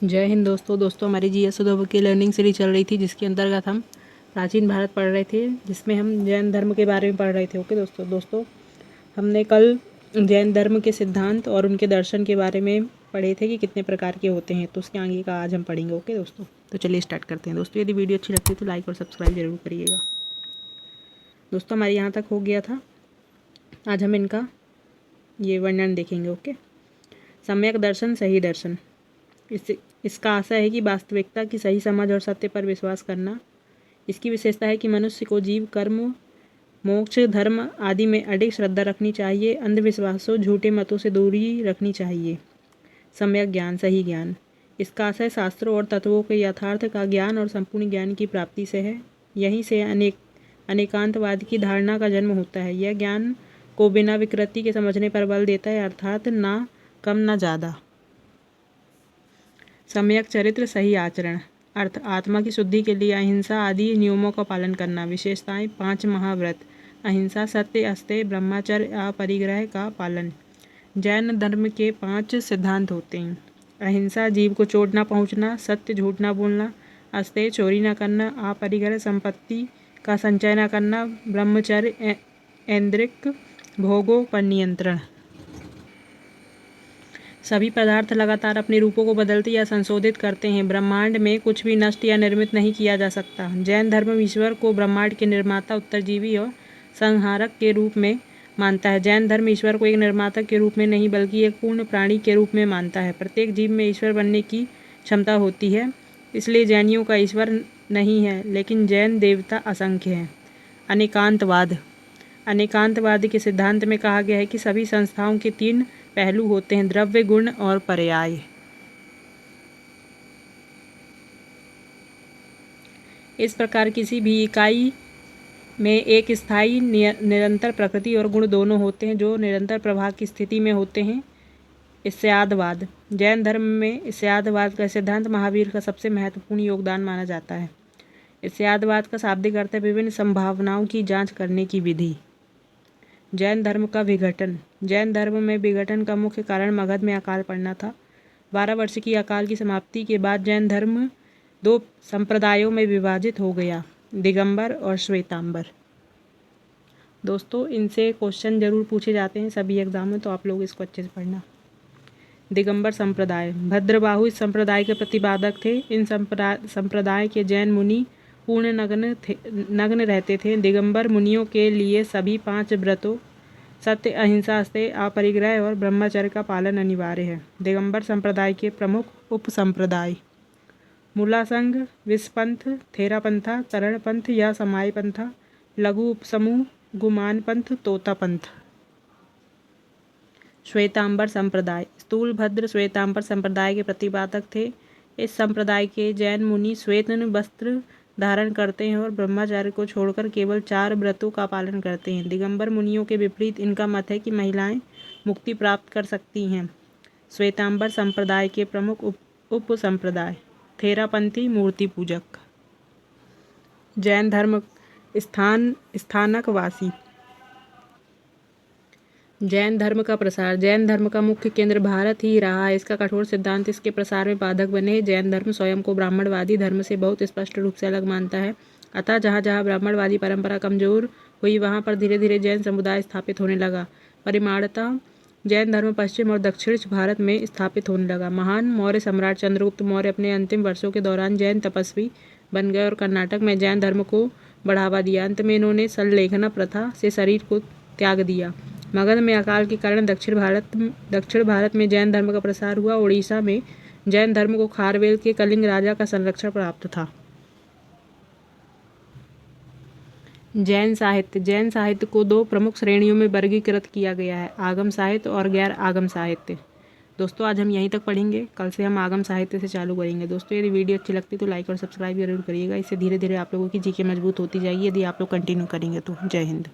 जय हिंद दोस्तों हमारी जीएस उद्धव की लर्निंग सीरीज चल रही थी, जिसके अंतर्गत हम प्राचीन भारत पढ़ रहे थे, जिसमें हम जैन धर्म के बारे में पढ़ रहे थे। ओके दोस्तों हमने कल जैन धर्म के सिद्धांत और उनके दर्शन के बारे में पढ़े थे कि कितने प्रकार के होते हैं, तो उसके आगे का आज हम पढ़ेंगे। ओके दोस्तों, तो चलिए स्टार्ट करते हैं। दोस्तों यदि वीडियो अच्छी लगती है तो लाइक और सब्सक्राइब जरूर करिएगा। दोस्तों हमारे यहाँ तक हो गया था, आज हम इनका ये वर्णन देखेंगे। ओके, सम्यक दर्शन, सही दर्शन। इसका आशय है कि वास्तविकता की सही समझ और सत्य पर विश्वास करना। इसकी विशेषता है कि मनुष्य को जीव, कर्म, मोक्ष, धर्म आदि में अडिग श्रद्धा रखनी चाहिए। अंधविश्वासों, झूठे मतों से दूरी रखनी चाहिए। सम्यक ज्ञान, सही ज्ञान। इसका आशय शास्त्रों और तत्वों के यथार्थ का ज्ञान और संपूर्ण ज्ञान की प्राप्ति से है। यहीं से अनेकांतवाद की धारणा का जन्म होता है। यह ज्ञान को बिना विकृति के समझने पर बल देता है, अर्थात ना कम ना ज़्यादा। सम्यक चरित्र, सही आचरण। अर्थ, आत्मा की शुद्धि के लिए अहिंसा आदि नियमों का पालन करना। विशेषताएं, 5 महाव्रत, अहिंसा, सत्य, अस्तेय, ब्रह्मचर्य, अपरिग्रह का पालन। जैन धर्म के 5 सिद्धांत होते हैं। अहिंसा, जीव को चोट न पहुंचना, सत्य, झूठ न बोलना, अस्तेय, चोरी न करना, अपरिग्रह, संपत्ति का संचय न करना, ब्रह्मचर्य, ऐन्द्रिक भोगों पर नियंत्रण। सभी पदार्थ लगातार अपने रूपों को बदलते या संशोधित करते हैं। ब्रह्मांड में कुछ भी नष्ट या निर्मित नहीं किया जा सकता। जैन धर्म ईश्वर को ब्रह्मांड के निर्माता, उत्तरजीवी और संहारक के रूप में मानता है। जैन धर्म ईश्वर को एक निर्माता के रूप में नहीं बल्कि एक पूर्ण प्राणी के रूप में मानता है। प्रत्येक जीव में ईश्वर बनने की क्षमता होती है, इसलिए जैनियों का ईश्वर नहीं है, लेकिन जैन देवता असंख्य हैं। अनेकांतवाद। अनेकांतवाद के सिद्धांत में कहा गया है कि सभी संस्थाओं के 3 पहलू होते हैं, द्रव्य, गुण और पर्याय। इस प्रकार किसी भी इकाई में एक स्थायी निरंतर प्रकृति और गुण दोनों होते हैं, जो निरंतर प्रवाह की स्थिति में होते हैं। इस्यादवाद। जैन धर्म में इस्यादवाद का सिद्धांत महावीर का सबसे महत्वपूर्ण योगदान माना जाता है। इस्यादवाद का शाब्दिक अर्थ है विभिन्न संभावनाओं की जांच करने की विधि। जैन धर्म का विघटन। जैन धर्म में विघटन का मुख्य कारण मगध में अकाल पड़ना था। 12 वर्ष की अकाल की समाप्ति के बाद जैन धर्म 2 संप्रदायों में विभाजित हो गया, दिगंबर और श्वेतांबर। दोस्तों इनसे क्वेश्चन जरूर पूछे जाते हैं सभी एग्जाम में, तो आप लोग इसको अच्छे से पढ़ना। दिगंबर संप्रदाय। भद्रबाहु इस संप्रदाय के प्रतिपादक थे। इन संप्रदाय के जैन मुनि पूर्ण नग्न रहते थे। दिगंबर मुनियों के लिए सभी 5 व्रतों, सत्य, अहिंसा, अस्तेय, अपरिग्रह और ब्रह्मचर्य का पालन अनिवार्य है। दिगंबर संप्रदाय के प्रमुख उपसंप्रदाय: मूला संघ, विषपंथ, थेरापंथा, तरण पंथ या समाय पंथा, लघु उपसमूह, गुमान पंथ, तोता पंथ। श्वेतांबर संप्रदाय। स्थूल भद्र श्वेतांबर संप्रदाय के प्रतिपादक थे। इस संप्रदाय के जैन मुनि श्वेत वस्त्र धारण करते हैं और ब्रह्मचार्य को छोड़कर केवल 4 व्रतों का पालन करते हैं। दिगंबर मुनियों के विपरीत इनका मत है कि महिलाएं मुक्ति प्राप्त कर सकती हैं। श्वेतांबर संप्रदाय के प्रमुख उप संप्रदाय: थेरापंथी, मूर्ति पूजक। जैन धर्म स्थानकवासी। जैन धर्म का प्रसार। जैन धर्म का मुख्य केंद्र भारत ही रहा है। इसका कठोर सिद्धांत इसके प्रसार में बाधक बने। जैन धर्म स्वयं को ब्राह्मणवादी धर्म से बहुत स्पष्ट रूप से अलग मानता है। अतः जहाँ जहाँ ब्राह्मणवादी परंपरा कमजोर हुई, वहाँ पर धीरे धीरे जैन समुदाय स्थापित होने लगा। परिमाणतः जैन धर्म पश्चिम और दक्षिण भारत में स्थापित होने लगा। महान मौर्य सम्राट चंद्रगुप्त मौर्य अपने अंतिम वर्षों के दौरान जैन तपस्वी बन गए और कर्नाटक में जैन धर्म को बढ़ावा दिया। अंत में इन्होंने संलेखना प्रथा से शरीर को त्याग दिया। मगध में अकाल के कारण दक्षिण भारत में जैन धर्म का प्रसार हुआ। उड़ीसा में जैन धर्म को खारवेल के कलिंग राजा का संरक्षण प्राप्त था। जैन साहित्य। जैन साहित्य को 2 प्रमुख श्रेणियों में वर्गीकृत किया गया है, आगम साहित्य और गैर आगम साहित्य। दोस्तों आज हम यहीं तक पढ़ेंगे, कल से हम आगम साहित्य से चालू करेंगे। दोस्तों यदि वीडियो अच्छी लगती तो लाइक और सब्सक्राइब जरूर करिएगा। इससे धीरे धीरे आप लोगों की जीके मजबूत होती जाएगी, यदि आप लोग कंटिन्यू करेंगे तो। जय हिंद।